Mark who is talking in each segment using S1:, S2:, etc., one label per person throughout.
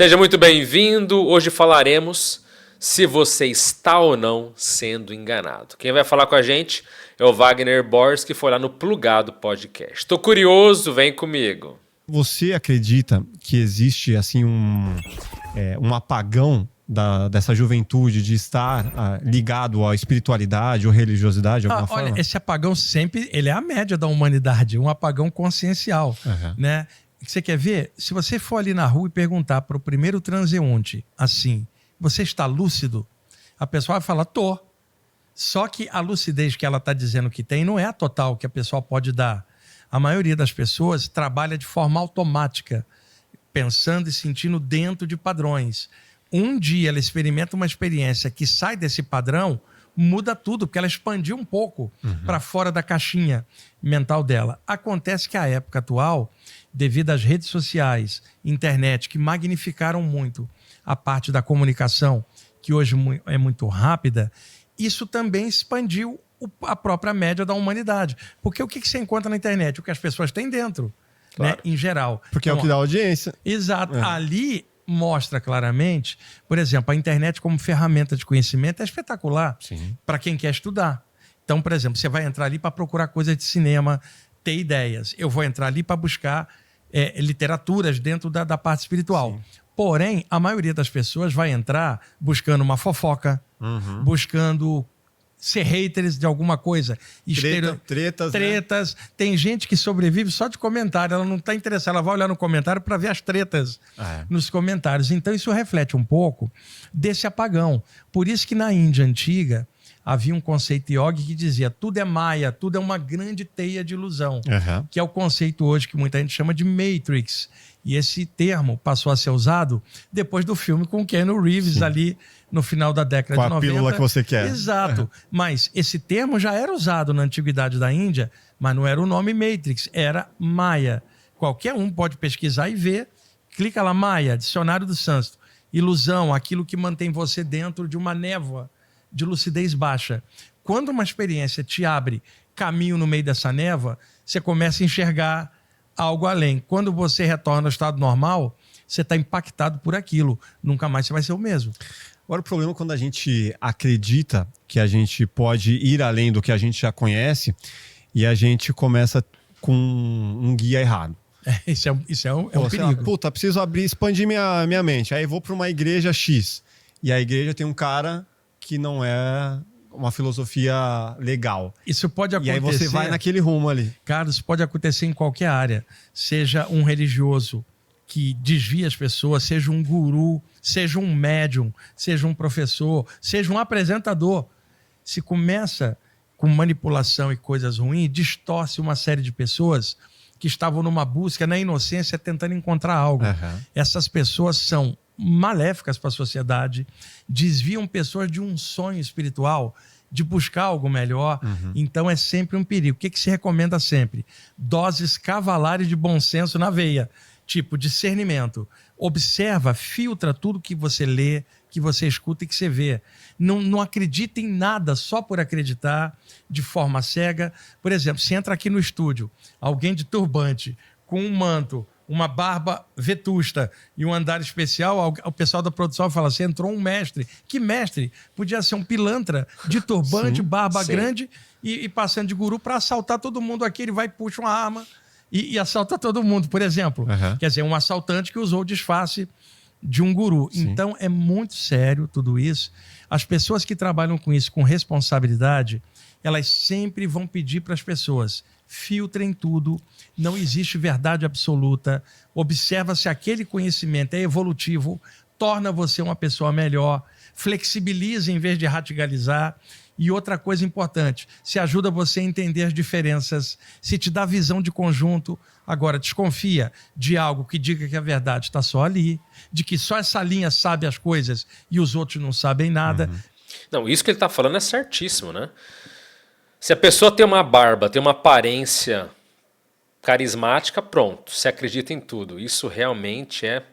S1: Seja muito bem-vindo. Hoje falaremos se você está ou não sendo enganado. Quem vai falar com a gente é o Wagner Borges, que foi lá no Plugado Podcast. Estou curioso, vem comigo.
S2: Você acredita que existe assim um apagão dessa juventude de estar ligado à espiritualidade ou religiosidade de alguma forma?
S3: Olha, esse apagão sempre ele é a média da humanidade, um apagão consciencial, né? Você quer ver? Se você for ali na rua e perguntar para o primeiro transeunte assim, você está lúcido? A pessoa vai falar, tô. Só que a lucidez que ela está dizendo que tem não é a total que a pessoa pode dar. A maioria das pessoas trabalha de forma automática, pensando e sentindo dentro de padrões. Um dia ela experimenta uma experiência que sai desse padrão, muda tudo, porque ela expandiu um pouco para fora da caixinha mental dela. Acontece que a época atual, devido às redes sociais, internet, que magnificaram muito a parte da comunicação, que hoje é muito rápida, isso também expandiu a própria média da humanidade. Porque o que você encontra na internet? O que as pessoas têm dentro, claro, né? Em geral.
S2: Porque é o que dá audiência.
S3: Exato. Ali mostra claramente, por exemplo, a internet como ferramenta de conhecimento é espetacular para quem quer estudar. Então, por exemplo, você vai entrar ali para procurar coisas de cinema, ter ideias. Eu vou entrar ali para buscar literaturas dentro da parte espiritual. Sim. Porém, a maioria das pessoas vai entrar buscando uma fofoca, buscando ser haters de alguma coisa. Tretas. Né? Tem gente que sobrevive só de comentário. Ela não está interessada. Ela vai olhar no comentário para ver as tretas nos comentários. Então, isso reflete um pouco desse apagão. Por isso que na Índia antiga havia um conceito yogi que dizia tudo é maia, tudo é uma grande teia de ilusão. Que é o conceito hoje que muita gente chama de Matrix. E esse termo passou a ser usado depois do filme com Keanu Reeves ali no final da década de 90. Com a
S2: pílula que você quer.
S3: Exato. Mas esse termo já era usado na antiguidade da Índia, mas não era o nome Matrix, era Maia. Qualquer um pode pesquisar e ver. Clica lá, Maia, dicionário do sânscrito. Ilusão, aquilo que mantém você dentro de uma névoa de lucidez baixa. Quando uma experiência te abre caminho no meio dessa névoa, você começa a enxergar algo além. Quando você retorna ao estado normal, você está impactado por aquilo. Nunca mais você vai ser o mesmo.
S2: Agora, o problema é quando a gente acredita que a gente pode ir além do que a gente já conhece e a gente começa com um guia errado.
S3: Isso é um perigo.
S2: Puta, preciso expandir minha mente. Aí vou para uma igreja X. E a igreja tem um cara que não é uma filosofia legal.
S3: Isso pode acontecer.
S2: E aí você vai naquele rumo ali.
S3: Cara, isso pode acontecer em qualquer área. Seja um religioso que desvia as pessoas, seja um guru, seja um médium, seja um professor, seja um apresentador. Se começa com manipulação e coisas ruins, distorce uma série de pessoas que estavam numa busca, na inocência, tentando encontrar algo. Essas pessoas são maléficas para a sociedade, desviam pessoas de um sonho espiritual, de buscar algo melhor. Então é sempre um perigo. O que se recomenda sempre? Doses cavalares de bom senso na veia. Tipo, discernimento. Observa, filtra tudo que você lê, que você escuta e que você vê. Não acredita em nada só por acreditar de forma cega. Por exemplo, se entra aqui no estúdio, alguém de turbante, com um manto, uma barba vetusta e um andar especial, o pessoal da produção fala assim, entrou um mestre. Que mestre? Podia ser um pilantra de turbante, barba grande e passando de guru para assaltar todo mundo aqui. Ele vai e puxa uma arma e assalta todo mundo, por exemplo. Quer dizer, um assaltante que usou o disfarce de um guru. Então, é muito sério tudo isso. As pessoas que trabalham com isso com responsabilidade, elas sempre vão pedir para as pessoas, filtrem tudo, não existe verdade absoluta, observa se aquele conhecimento é evolutivo, torna você uma pessoa melhor, flexibiliza em vez de radicalizar. E outra coisa importante, se ajuda você a entender as diferenças, se te dá visão de conjunto. Agora, desconfia de algo que diga que a verdade está só ali, de que só essa linha sabe as coisas e os outros não sabem nada.
S1: Não, isso que ele está falando é certíssimo, né? Se a pessoa tem uma barba, tem uma aparência carismática, pronto, você acredita em tudo. Isso realmente é...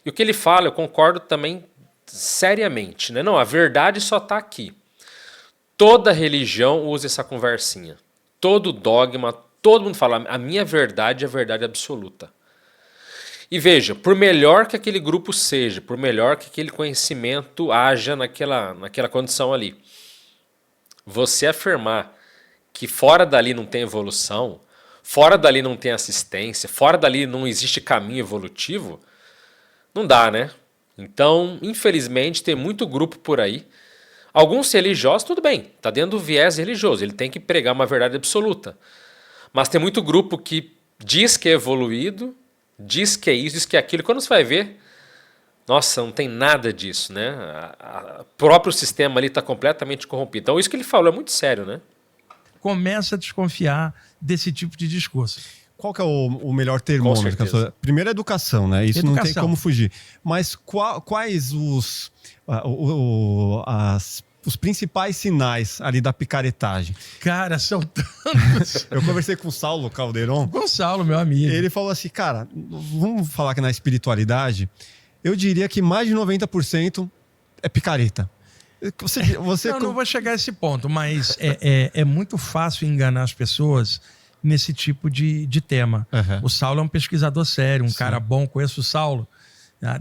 S1: E o que ele fala, eu concordo também seriamente, né? Não, a verdade só está aqui. Toda religião usa essa conversinha. Todo dogma, todo mundo fala, a minha verdade é a verdade absoluta. E veja, por melhor que aquele grupo seja, por melhor que aquele conhecimento haja naquela condição ali, você afirmar que fora dali não tem evolução, fora dali não tem assistência, fora dali não existe caminho evolutivo, não dá, né? Então, infelizmente, tem muito grupo por aí. Alguns religiosos, tudo bem, está dentro do viés religioso, ele tem que pregar uma verdade absoluta. Mas tem muito grupo que diz que é evoluído, diz que é isso, diz que é aquilo. Quando você vai ver, nossa, não tem nada disso, né? O próprio sistema ali está completamente corrompido. Então, isso que ele falou é muito sério, né?
S3: Começa a desconfiar desse tipo de discurso.
S2: Qual que é o melhor termômetro?
S1: Com certeza.
S2: Primeiro, a educação, né? Isso não tem
S3: Educação.
S2: como fugir. Mas quais os principais sinais ali da picaretagem?
S3: Cara, são tantos.
S2: Eu conversei com o Saulo Calderon.
S3: Gonçalo, meu amigo.
S2: Ele falou assim, cara, vamos falar que na espiritualidade, eu diria que mais de 90% é picareta. Você
S3: Não vou chegar a esse ponto, mas é muito fácil enganar as pessoas nesse tipo de tema.
S2: Uhum.
S3: O Saulo é um pesquisador sério, um cara bom. Conheço o Saulo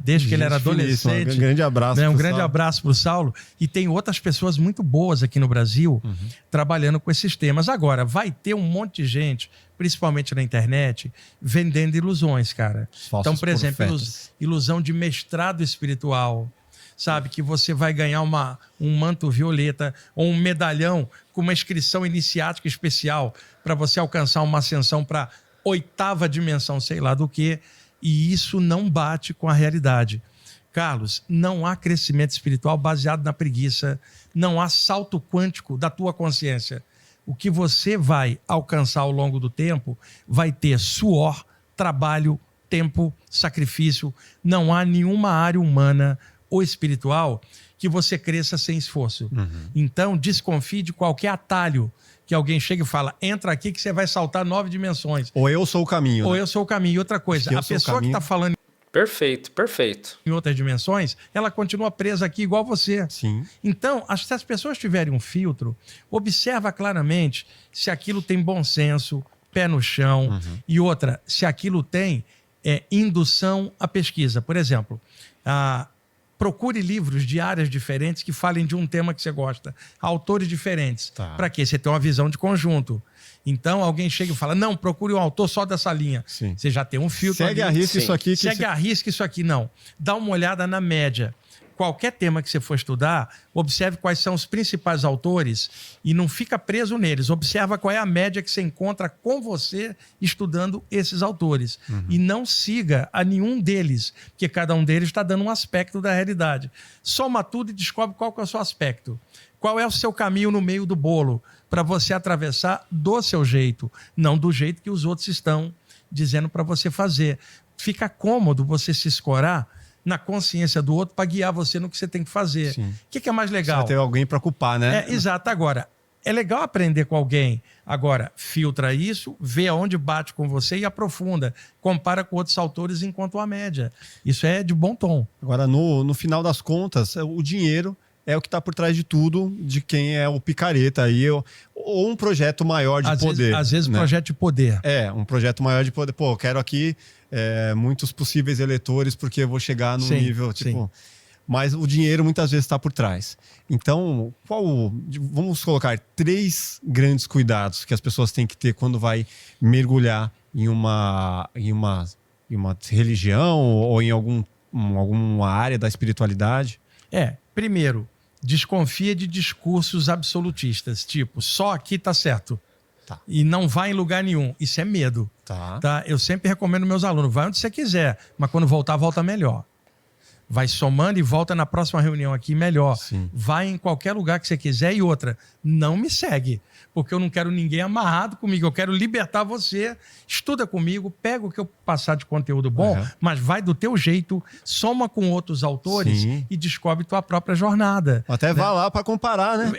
S3: desde que ele era adolescente.
S2: Um grande abraço.
S3: Um grande abraço para o Saulo. E tem outras pessoas muito boas aqui no Brasil trabalhando com esses temas. Agora, vai ter um monte de gente, principalmente na internet, vendendo ilusões, cara. Então, por exemplo, ilusão de mestrado espiritual. Sabe, que você vai ganhar um manto violeta ou um medalhão com uma inscrição iniciática especial para você alcançar uma ascensão para 8ª dimensão, sei lá do que, e isso não bate com a realidade. Carlos, não há crescimento espiritual baseado na preguiça, não há salto quântico da tua consciência. O que você vai alcançar ao longo do tempo vai ter suor, trabalho, tempo, sacrifício. Não há nenhuma área humana ou espiritual que você cresça sem esforço. Então, desconfie de qualquer atalho que alguém chega e fala, entra aqui que você vai saltar 9 dimensões.
S2: Ou eu sou o caminho.
S3: Ou
S2: né?
S3: eu sou o caminho. E outra coisa, a pessoa que está falando
S1: Perfeito, perfeito.
S3: em outras dimensões, ela continua presa aqui igual você.
S2: Sim.
S3: Então, se as pessoas tiverem um filtro, observa claramente se aquilo tem bom senso, pé no chão, e outra, se aquilo tem indução à pesquisa. Por exemplo, procure livros de áreas diferentes que falem de um tema que você gosta. Autores diferentes.
S2: Tá.
S3: Para quê? Você tem uma visão de conjunto. Então, alguém chega e fala, não, procure um autor só dessa linha.
S2: Sim.
S3: Você já tem um filtro.
S2: Segue a risca isso aqui.
S3: Segue a risca isso aqui. Não. Dá uma olhada na média. Qualquer tema que você for estudar, observe quais são os principais autores e não fica preso neles. Observa qual é a média que você encontra com você estudando esses autores. E não siga a nenhum deles, porque cada um deles está dando um aspecto da realidade. Soma tudo e descobre qual que é o seu aspecto. Qual é o seu caminho no meio do bolo para você atravessar do seu jeito, não do jeito que os outros estão dizendo para você fazer. Fica cômodo você se escorar na consciência do outro para guiar você no que você tem que fazer. O que é mais legal?
S2: Você vai ter alguém para culpar, né?
S3: Exato. Agora, é legal aprender com alguém. Agora, filtra isso, vê aonde bate com você e aprofunda. Compara com outros autores enquanto a média. Isso é de bom tom.
S2: Agora, no final das contas, o dinheiro é o que está por trás de tudo, de quem é o picareta aí, ou um projeto maior de poder.
S3: Às vezes,
S2: né?
S3: projeto de poder.
S2: Um projeto maior de poder. Pô, eu quero aqui muitos possíveis eleitores porque eu vou chegar num nível, tipo... Mas o dinheiro muitas vezes está por trás. Então, vamos colocar 3 grandes cuidados que as pessoas têm que ter quando vai mergulhar em uma religião ou em alguma área da espiritualidade?
S3: Primeiro, desconfia de discursos absolutistas, tipo, só aqui tá certo.
S2: Tá.
S3: E não vai em lugar nenhum. Isso é medo. Tá? Eu sempre recomendo meus alunos, vai onde você quiser, mas quando voltar, volta melhor. Vai somando e volta na próxima reunião aqui melhor.
S2: Sim.
S3: Vai em qualquer lugar que você quiser. E outra, não me segue, porque eu não quero ninguém amarrado comigo. Eu quero libertar você. Estuda comigo, pega o que eu passar de conteúdo bom, mas vai do teu jeito, soma com outros autores e descobre tua própria jornada.
S2: Até vá lá para comparar, né?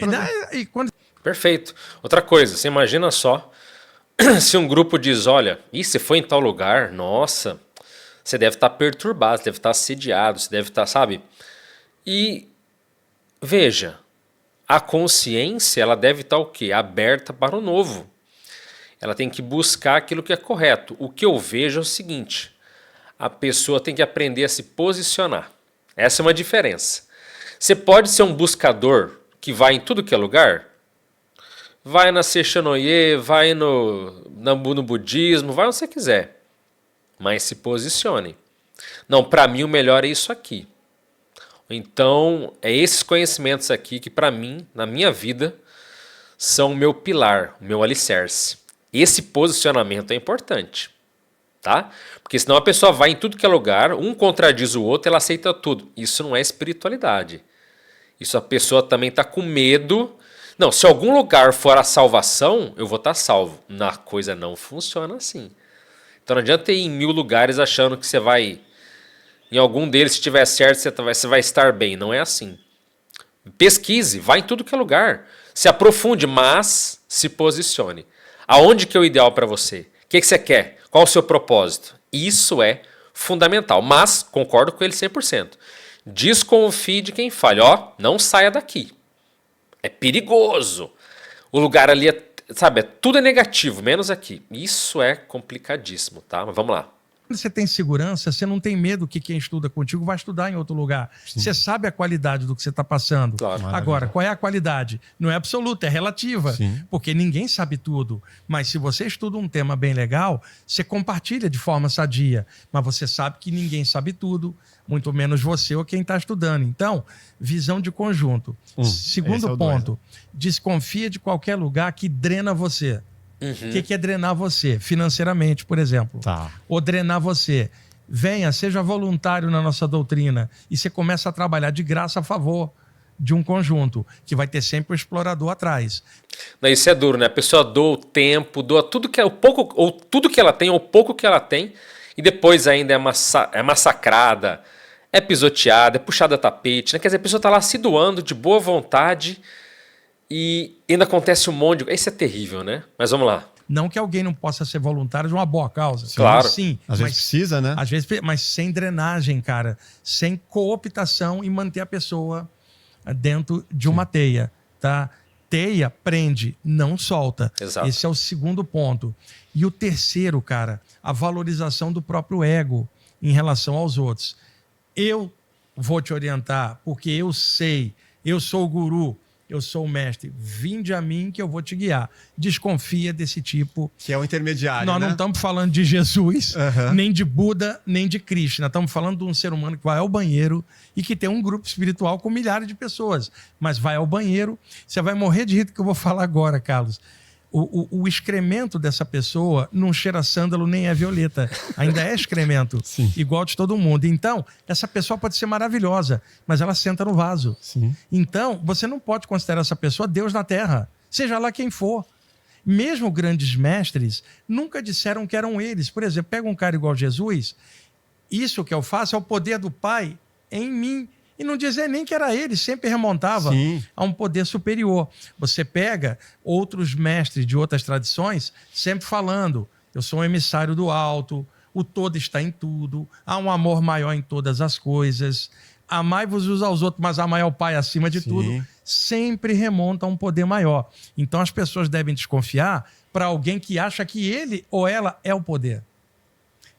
S1: Perfeito. Outra coisa, você imagina só se um grupo diz, olha, você foi em tal lugar, nossa... Você deve estar perturbado, você deve estar assediado, você deve estar, sabe? E veja, a consciência ela deve estar o quê? Aberta para o novo. Ela tem que buscar aquilo que é correto. O que eu vejo é o seguinte, a pessoa tem que aprender a se posicionar. Essa é uma diferença. Você pode ser um buscador que vai em tudo que é lugar, vai na Seixonoye, vai no budismo, vai onde você quiser, mas se posicione. Não, para mim o melhor é isso aqui. Então, é esses conhecimentos aqui que para mim, na minha vida, são o meu pilar, o meu alicerce. Esse posicionamento é importante, tá? Porque senão a pessoa vai em tudo que é lugar, um contradiz o outro, ela aceita tudo. Isso não é espiritualidade. Isso a pessoa também está com medo. Não, se algum lugar for a salvação, eu vou estar salvo. A coisa não funciona assim. Então não adianta ir em 1000 lugares achando que você vai... Em algum deles, se tiver certo, você vai estar bem. Não é assim. Pesquise, vá em tudo que é lugar. Se aprofunde, mas se posicione. Aonde que é o ideal para você? O que você quer? Qual o seu propósito? Isso é fundamental. Mas, concordo com ele 100%. Desconfie de quem fale. Ó, não saia daqui. É perigoso. O lugar ali sabe, tudo é negativo, menos aqui. Isso é complicadíssimo, tá? Mas vamos lá.
S3: Quando você tem segurança, você não tem medo que quem estuda contigo vai estudar em outro lugar. Sim. Você sabe a qualidade do que você está passando.
S1: Claro.
S3: Agora, qual é a qualidade? Não é absoluta, é relativa. Sim. Porque ninguém sabe tudo. Mas se você estuda um tema bem legal, você compartilha de forma sadia. Mas você sabe que ninguém sabe tudo, muito menos você ou quem está estudando. Então, visão de conjunto. Segundo ponto, desconfia de qualquer lugar que drena você. O que é drenar você? Financeiramente, por exemplo.
S2: Tá.
S3: Ou drenar você. Venha, seja voluntário na nossa doutrina e você começa a trabalhar de graça a favor de um conjunto, que vai ter sempre o explorador atrás.
S1: Não, isso é duro, né? A pessoa doa o tempo, doa tudo que é o pouco, ou tudo que ela tem, ou pouco que ela tem, e depois ainda é massacrada, é pisoteada, é puxada a tapete, né? Quer dizer, a pessoa está lá se doando de boa vontade. E ainda acontece um monte de... Isso é terrível, né? Mas vamos lá.
S3: Não que alguém não possa ser voluntário de uma boa causa.
S1: Claro.
S3: Sim.
S2: Às vezes precisa, né?
S3: Às vezes, mas sem drenagem, cara. Sem cooptação e manter a pessoa dentro de uma teia, tá? Teia prende, não solta.
S1: Exato.
S3: Esse é o segundo ponto. E o terceiro, cara, a valorização do próprio ego em relação aos outros. Eu vou te orientar porque eu sei, eu sou o guru, eu sou o mestre, vinde a mim que eu vou te guiar. Desconfia desse tipo.
S2: Que é o intermediário,
S3: Nós não estamos falando de Jesus, nem de Buda, nem de Krishna. Estamos falando de um ser humano que vai ao banheiro e que tem um grupo espiritual com milhares de pessoas. Mas vai ao banheiro, você vai morrer de rir do que eu vou falar agora, Carlos. O excremento dessa pessoa não cheira sândalo nem é violeta. Ainda é excremento, igual de todo mundo. Então, essa pessoa pode ser maravilhosa, mas ela senta no vaso.
S2: Sim.
S3: Então, você não pode considerar essa pessoa Deus na Terra, seja lá quem for. Mesmo grandes mestres nunca disseram que eram eles. Por exemplo, pega um cara igual Jesus, isso que eu faço é o poder do Pai em mim. E não dizer nem que era ele, sempre remontava a um poder superior. Você pega outros mestres de outras tradições, sempre falando, eu sou um emissário do alto, o todo está em tudo, há um amor maior em todas as coisas, amai-vos uns aos outros, mas amai ao Pai acima de tudo, sempre remonta a um poder maior. Então as pessoas devem desconfiar para alguém que acha que ele ou ela é o poder.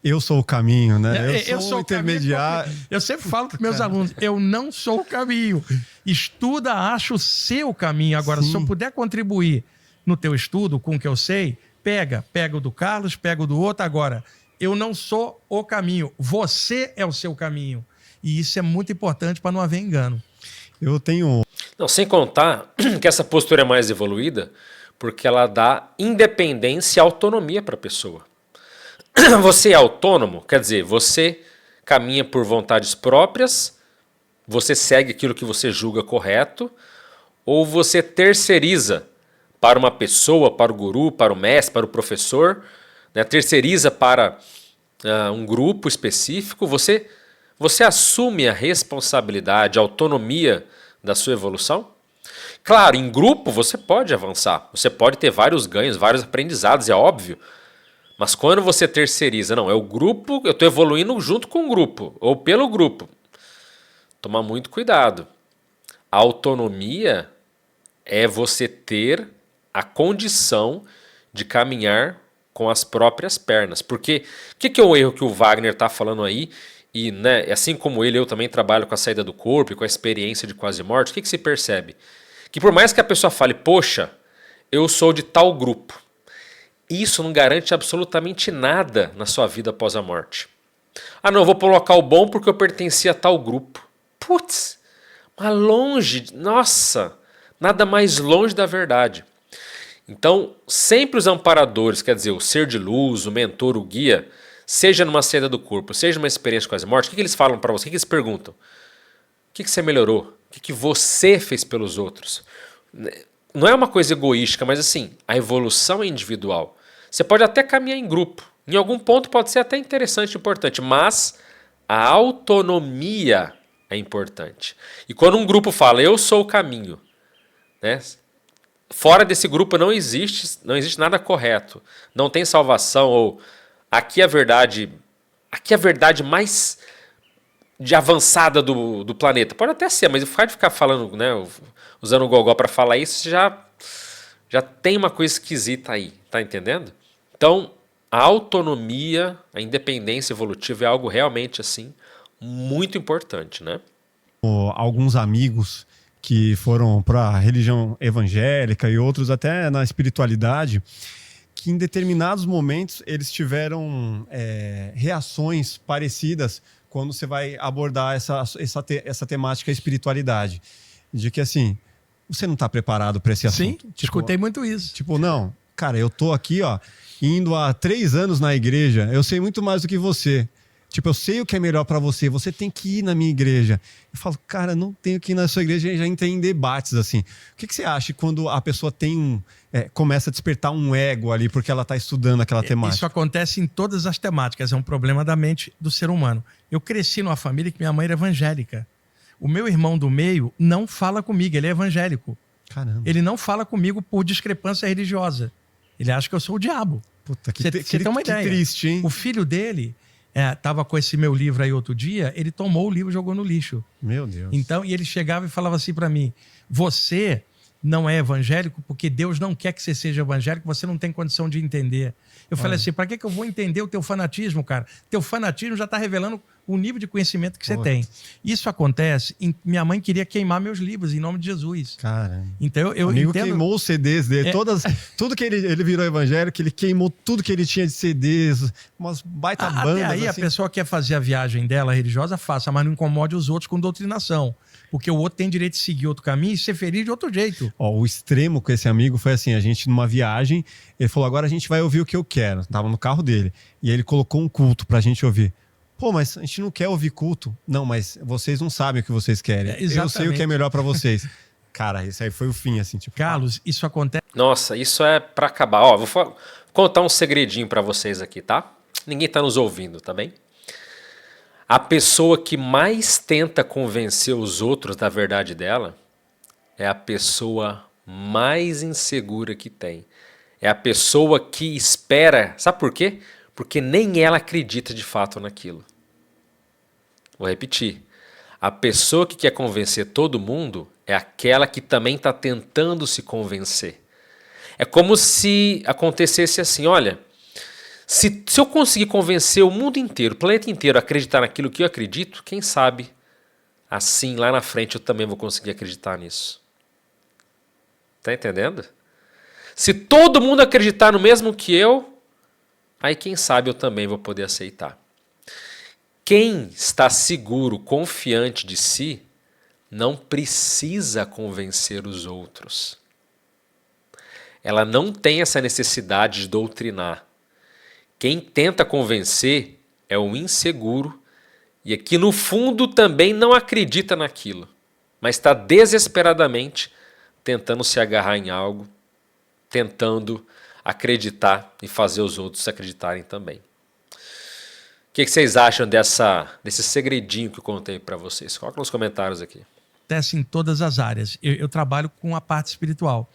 S2: Eu sou o caminho, né?
S3: Eu sou
S2: o intermediário.
S3: Eu sempre falo para meus alunos, eu não sou o caminho. Estuda, acha o seu caminho. Agora, se eu puder contribuir no teu estudo com o que eu sei, pega o do Carlos, pega o do outro. Agora, eu não sou o caminho. Você é o seu caminho. E isso é muito importante para não haver engano.
S2: Eu tenho...
S1: Não, sem contar que essa postura é mais evoluída porque ela dá independência e autonomia para a pessoa. Você é autônomo, quer dizer, você caminha por vontades próprias, você segue aquilo que você julga correto, ou você terceiriza para uma pessoa, para o guru, para o mestre, para o professor, né? Terceiriza para um grupo específico, você assume a responsabilidade, a autonomia da sua evolução? Claro, em grupo você pode avançar, você pode ter vários ganhos, vários aprendizados, é óbvio. Mas quando você terceiriza, não, é o grupo, eu estou evoluindo junto com o grupo, ou pelo grupo. Toma muito cuidado. A autonomia é você ter a condição de caminhar com as próprias pernas. Porque o que é o erro que o Wagner está falando aí? E né, assim como ele, eu também trabalho com a saída do corpo e com a experiência de quase morte. O que se percebe? Que por mais que a pessoa fale, poxa, eu sou de tal grupo, isso não garante absolutamente nada na sua vida após a morte. Ah não, eu vou colocar o bom porque eu pertencia a tal grupo. Putz, mas longe, nossa, nada mais longe da verdade. Então, sempre os amparadores, quer dizer, o ser de luz, o mentor, o guia, seja numa saída do corpo, seja numa experiência quase morte, o que eles falam para você? O que eles perguntam? O que você melhorou? O que você fez pelos outros? Não é uma coisa egoística, mas assim, a evolução é individual. Você pode até caminhar em grupo. Em algum ponto pode ser até interessante e importante, mas a autonomia é importante. E quando um grupo fala, eu sou o caminho, né? Fora desse grupo não existe nada correto. Não tem salvação ou aqui a verdade mais de avançada do planeta. Pode até ser, mas o fato de ficar falando, né, usando o gogó para falar isso já tem uma coisa esquisita aí, tá entendendo? Então, a autonomia, a independência evolutiva é algo realmente assim muito importante, né?
S2: Alguns amigos que foram para a religião evangélica e outros até na espiritualidade, que em determinados momentos eles tiveram reações parecidas quando você vai abordar essa temática espiritualidade. De que assim, você não está preparado para esse assunto.
S3: Sim, escutei muito isso.
S2: Tipo, não, cara, eu tô aqui, ó, indo há 3 anos na igreja, eu sei muito mais do que você. Tipo, eu sei o que é melhor pra você, você tem que ir na minha igreja. Eu falo, cara, não tenho que ir na sua igreja, e já entrei em debates, assim. O que você acha quando a pessoa começa a despertar um ego ali, porque ela está estudando aquela temática?
S3: Isso acontece em todas as temáticas, é um problema da mente do ser humano. Eu cresci numa família que minha mãe era evangélica. O meu irmão do meio não fala comigo, ele é evangélico.
S2: Caramba.
S3: Ele não fala comigo por discrepância religiosa. Ele acha que eu sou o diabo.
S2: Puta,
S3: Você tem uma ideia.
S2: Que triste, hein?
S3: O filho dele tava com esse meu livro aí outro dia, ele tomou o livro e jogou no lixo.
S2: Meu Deus.
S3: Então, e ele chegava e falava assim para mim, você não é evangélico porque Deus não quer que você seja evangélico, você não tem condição de entender. Eu falei assim, para que eu vou entender o teu fanatismo, cara? Teu fanatismo já está revelando o nível de conhecimento que você tem. Isso acontece, minha mãe queria queimar meus livros em nome de Jesus.
S2: Cara.
S3: Então eu
S2: amigo
S3: entendo...
S2: queimou os CDs dele, tudo que ele virou evangélico, ele queimou tudo que ele tinha de CDs, umas baita bandas.
S3: Até aí
S2: assim.
S3: A pessoa quer fazer a viagem dela religiosa, faça, mas não incomode os outros com doutrinação. Porque o outro tem direito de seguir outro caminho e ser feliz de outro jeito.
S2: Ó, o extremo com esse amigo foi assim, a gente numa viagem, ele falou, agora a gente vai ouvir o que eu quero. Tava no carro dele. E aí ele colocou um culto pra gente ouvir. Pô, mas a gente não quer ouvir culto. Não, mas vocês não sabem o que vocês querem. Eu sei o que é melhor pra vocês. Cara, isso aí foi o fim, assim. Tipo,
S3: Carlos, isso acontece...
S1: Nossa, isso é pra acabar. Ó, vou contar um segredinho pra vocês aqui, tá? Ninguém tá nos ouvindo, tá bem? A pessoa que mais tenta convencer os outros da verdade dela é a pessoa mais insegura que tem. É a pessoa que espera... Sabe por quê? Porque nem ela acredita de fato naquilo. Vou repetir. A pessoa que quer convencer todo mundo é aquela que também está tentando se convencer. É como se acontecesse assim, olha, se eu conseguir convencer o mundo inteiro, o planeta inteiro a acreditar naquilo que eu acredito, quem sabe assim lá na frente eu também vou conseguir acreditar nisso. Tá entendendo? Se todo mundo acreditar no mesmo que eu, aí quem sabe eu também vou poder aceitar. Quem está seguro, confiante de si, não precisa convencer os outros. Ela não tem essa necessidade de doutrinar. Quem tenta convencer é o inseguro e é que no fundo também não acredita naquilo, mas está desesperadamente tentando se agarrar em algo, tentando acreditar e fazer os outros acreditarem também. O que vocês acham desse segredinho que eu contei para vocês? Coloca nos comentários aqui.
S3: Acontece em todas as áreas. Eu trabalho com a parte espiritual.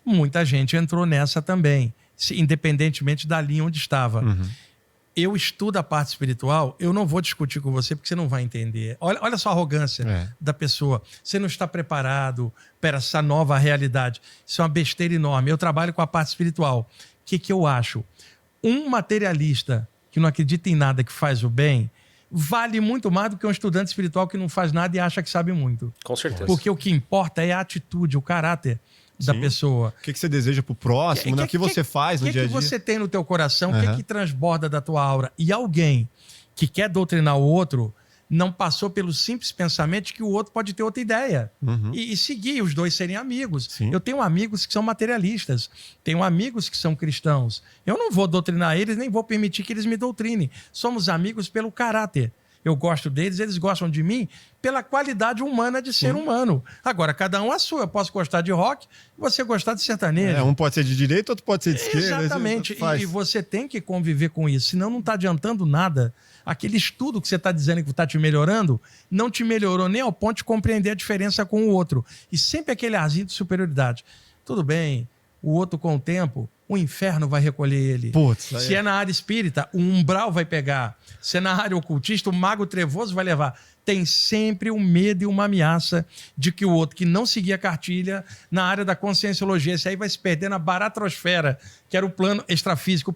S3: Muita gente entrou nessa também, independentemente da linha onde estava.
S2: Uhum.
S3: Eu estudo a parte espiritual, eu não vou discutir com você porque você não vai entender. Olha só a arrogância da pessoa. Você não está preparado para essa nova realidade. Isso é uma besteira enorme. Eu trabalho com a parte espiritual. O que eu acho? um materialista que não acredita em nada, que faz o bem, vale muito mais do que um estudante espiritual que não faz nada e acha que sabe muito.
S1: Com certeza.
S3: Porque o que importa é a atitude, o caráter da pessoa.
S2: O que você deseja pro próximo, o que você faz no dia a dia.
S3: O que você tem no teu coração, o que transborda da tua aura. E alguém que quer doutrinar o outro não passou pelo simples pensamento de que o outro pode ter outra ideia. E seguir, os dois serem amigos.
S2: Sim.
S3: Eu tenho amigos que são materialistas, tenho amigos que são cristãos. Eu não vou doutrinar eles, nem vou permitir que eles me doutrinem. Somos amigos pelo caráter. Eu gosto deles, eles gostam de mim pela qualidade humana de ser humano. Agora, cada um a sua. Eu posso gostar de rock, você gostar de sertanejo.
S2: Um pode ser de direita, outro pode ser de esquerda.
S3: Exatamente. E você tem que conviver com isso, senão não está adiantando nada. Aquele estudo que você está dizendo que está te melhorando, não te melhorou nem ao ponto de compreender a diferença com o outro. E sempre aquele arzinho de superioridade. Tudo bem, o outro com o tempo, o inferno vai recolher ele. Se é na área espírita, o umbral vai pegar. Se é na área ocultista, o mago trevoso vai levar. Tem sempre um medo e uma ameaça de que o outro que não seguia a cartilha na área da conscienciologia, esse aí vai se perder na baratrosfera, que era o plano extrafísico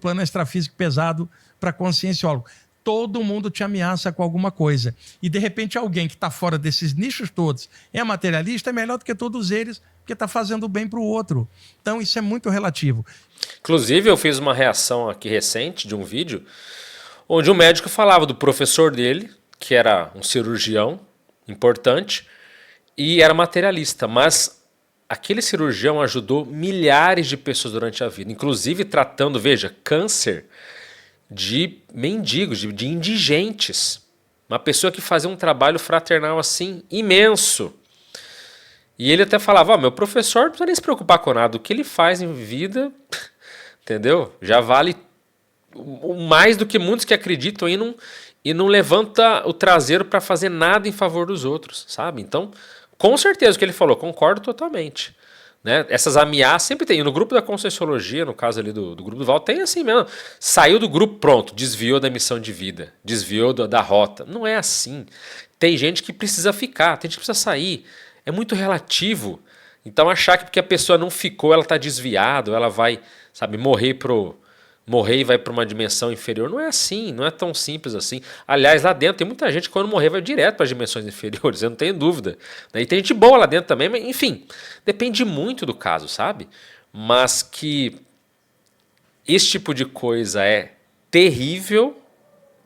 S3: pesado para conscienciólogo. Todo mundo te ameaça com alguma coisa. E, de repente, alguém que está fora desses nichos todos é materialista, é melhor do que todos eles, porque está fazendo bem para o outro. Então, isso é muito relativo.
S1: Inclusive, eu fiz uma reação aqui recente de um vídeo onde um médico falava do professor dele, que era um cirurgião importante, e era materialista. Mas aquele cirurgião ajudou milhares de pessoas durante a vida, inclusive tratando, veja, câncer de mendigos, de indigentes. Uma pessoa que fazia um trabalho fraternal assim, imenso. E ele até falava, meu professor não precisa nem se preocupar com nada. O que ele faz em vida, entendeu? Já vale mais do que muitos que acreditam e não levanta o traseiro para fazer nada em favor dos outros, sabe? Então, com certeza o que ele falou, concordo totalmente. Né? Essas ameaças sempre tem. E no grupo da Conscienciologia, no caso ali do grupo do Val, tem assim mesmo. Saiu do grupo, pronto, desviou da missão de vida, desviou da rota. Não é assim. Tem gente que precisa ficar, tem gente que precisa sair. É muito relativo. Então achar que porque a pessoa não ficou, ela está desviada, ela vai, sabe, morrer e vai para uma dimensão inferior. Não é assim, não é tão simples assim. Aliás, lá dentro tem muita gente que quando morrer vai direto para as dimensões inferiores, eu não tenho dúvida. E tem gente boa lá dentro também, mas enfim, depende muito do caso, sabe? Mas que esse tipo de coisa é terrível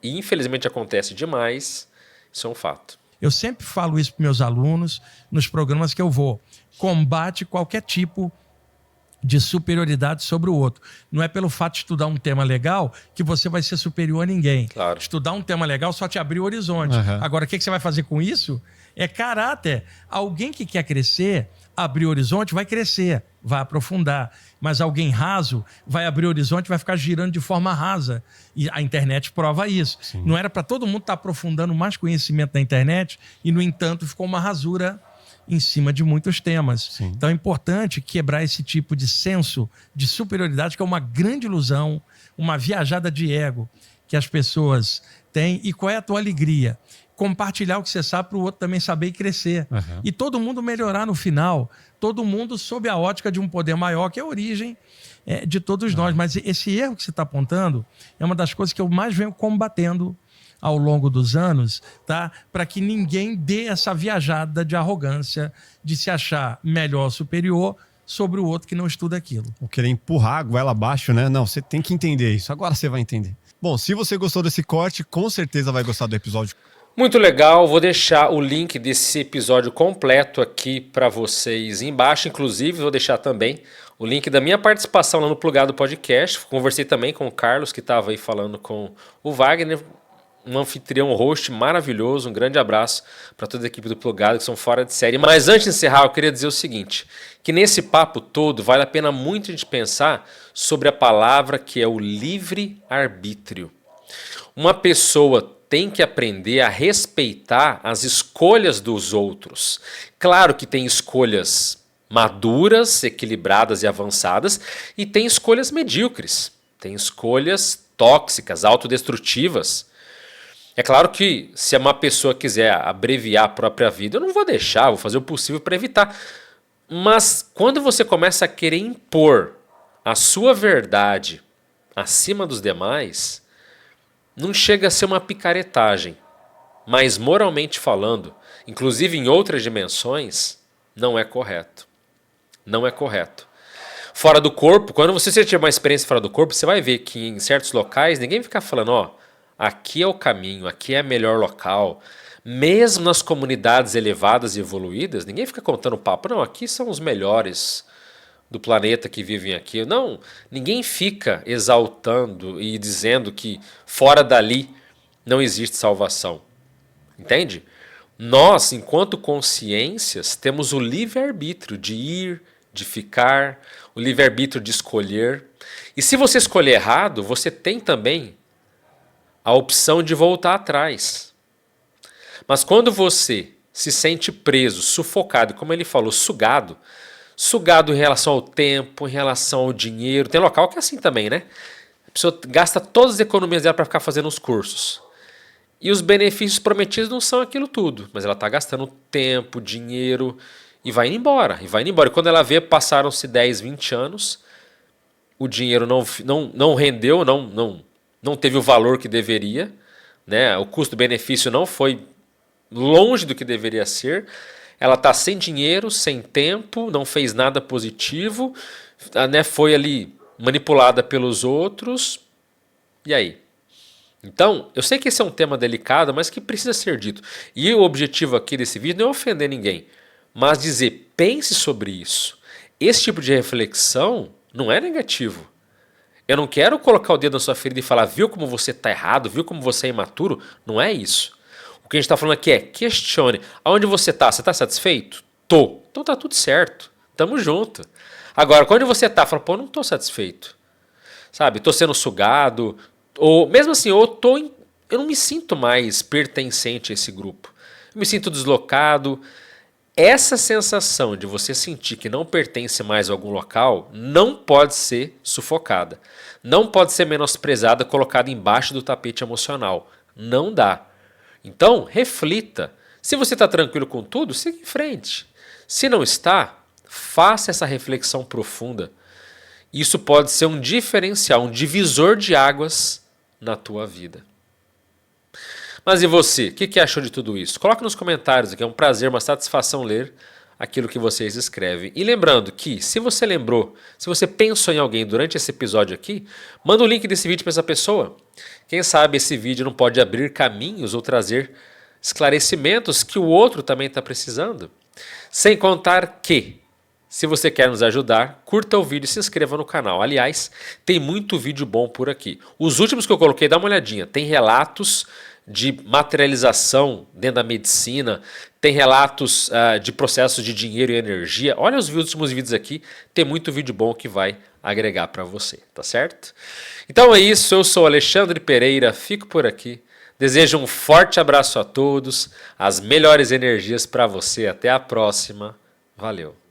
S1: e infelizmente acontece demais, isso é um fato.
S3: Eu sempre falo isso para meus alunos nos programas que eu vou. Combate qualquer tipo de superioridade sobre o outro. Não é pelo fato de estudar um tema legal que você vai ser superior a ninguém.
S1: Claro.
S3: Estudar um tema legal só te abrir o horizonte. Agora, o que você vai fazer com isso? É caráter. Alguém que quer crescer, abrir o horizonte, vai crescer, vai aprofundar. Mas alguém raso vai abrir o horizonte, vai ficar girando de forma rasa. E a internet prova isso. Sim. Não era para todo mundo estar aprofundando mais conhecimento na internet e, no entanto, ficou uma rasura em cima de muitos temas. Sim. Então é importante quebrar esse tipo de senso de superioridade, que é uma grande ilusão, uma viajada de ego que as pessoas têm. E qual é a tua alegria? Compartilhar o que você sabe para o outro também saber e crescer. E todo mundo melhorar no final. Todo mundo sob a ótica de um poder maior, que é a origem de todos nós. Mas esse erro que você está apontando é uma das coisas que eu mais venho combatendo ao longo dos anos, tá? Para que ninguém dê essa viajada de arrogância, de se achar melhor, superior, sobre o outro que não estuda aquilo.
S2: Ou querer empurrar a goela abaixo, né? Não, você tem que entender isso. Agora você vai entender. Bom, se você gostou desse corte, com certeza vai gostar do episódio.
S1: Muito legal, vou deixar o link desse episódio completo aqui para vocês embaixo. Inclusive, vou deixar também o link da minha participação lá no Plugado Podcast. Conversei também com o Carlos, que estava aí falando com o Wagner. Um anfitrião, um host maravilhoso, um grande abraço para toda a equipe do Plugado, que são fora de série. Mas antes de encerrar, eu queria dizer o seguinte, que nesse papo todo vale a pena muito a gente pensar sobre a palavra que é o livre-arbítrio. Uma pessoa tem que aprender a respeitar as escolhas dos outros. Claro que tem escolhas maduras, equilibradas e avançadas, e tem escolhas medíocres, tem escolhas tóxicas, autodestrutivas. É claro que se uma pessoa quiser abreviar a própria vida, eu não vou deixar, vou fazer o possível para evitar. Mas quando você começa a querer impor a sua verdade acima dos demais, não chega a ser uma picaretagem, mas moralmente falando, inclusive em outras dimensões, não é correto. Não é correto. Fora do corpo, quando você tiver uma experiência fora do corpo, você vai ver que em certos locais ninguém fica falando, ó, aqui é o caminho, aqui é o melhor local. Mesmo nas comunidades elevadas e evoluídas, ninguém fica contando papo, não, aqui são os melhores do planeta que vivem aqui. Não, ninguém fica exaltando e dizendo que fora dali não existe salvação. Entende? Nós, enquanto consciências, temos o livre-arbítrio de ir, de ficar, o livre-arbítrio de escolher. E se você escolher errado, você tem também a opção de voltar atrás. Mas quando você se sente preso, sufocado, como ele falou, sugado em relação ao tempo, em relação ao dinheiro, tem local que é assim também, né? A pessoa gasta todas as economias dela para ficar fazendo os cursos. E os benefícios prometidos não são aquilo tudo, mas ela está gastando tempo, dinheiro e vai indo embora. E quando ela vê, passaram-se 10, 20 anos, o dinheiro não rendeu, não teve o valor que deveria, né? O custo-benefício não foi longe do que deveria ser. Ela está sem dinheiro, sem tempo, não fez nada positivo, né? Foi ali manipulada pelos outros. E aí? Então, eu sei que esse é um tema delicado, mas que precisa ser dito. E o objetivo aqui desse vídeo não é ofender ninguém, mas dizer, pense sobre isso. Esse tipo de reflexão não é negativo. Eu não quero colocar o dedo na sua ferida e falar, viu como você está errado, viu como você é imaturo? Não é isso. O que a gente está falando aqui é, questione. Aonde você está? Você está satisfeito? Tô. Então tá tudo certo. Tamo junto. Agora, quando você está, fala, pô, não estou satisfeito. Sabe, estou sendo sugado. Ou mesmo assim, eu não me sinto mais pertencente a esse grupo. Eu me sinto deslocado. Essa sensação de você sentir que não pertence mais a algum local não pode ser sufocada. Não pode ser menosprezada, colocada embaixo do tapete emocional. Não dá. Então, reflita. Se você está tranquilo com tudo, siga em frente. Se não está, faça essa reflexão profunda. Isso pode ser um diferencial, um divisor de águas na tua vida. Mas e você? O que achou de tudo isso? Coloque nos comentários aqui, é um prazer, uma satisfação ler aquilo que vocês escrevem. E lembrando que, se você lembrou, se você pensou em alguém durante esse episódio aqui, manda o link desse vídeo para essa pessoa. Quem sabe esse vídeo não pode abrir caminhos ou trazer esclarecimentos que o outro também está precisando. Sem contar que, se você quer nos ajudar, curta o vídeo e se inscreva no canal. Aliás, tem muito vídeo bom por aqui. Os últimos que eu coloquei, dá uma olhadinha. Tem relatos de materialização dentro da medicina, tem relatos de processos de dinheiro e energia. Olha os últimos vídeos aqui, tem muito vídeo bom que vai agregar para você, tá certo? Então é isso, eu sou Alexandre Pereira, fico por aqui. Desejo um forte abraço a todos, as melhores energias para você. Até a próxima. Valeu!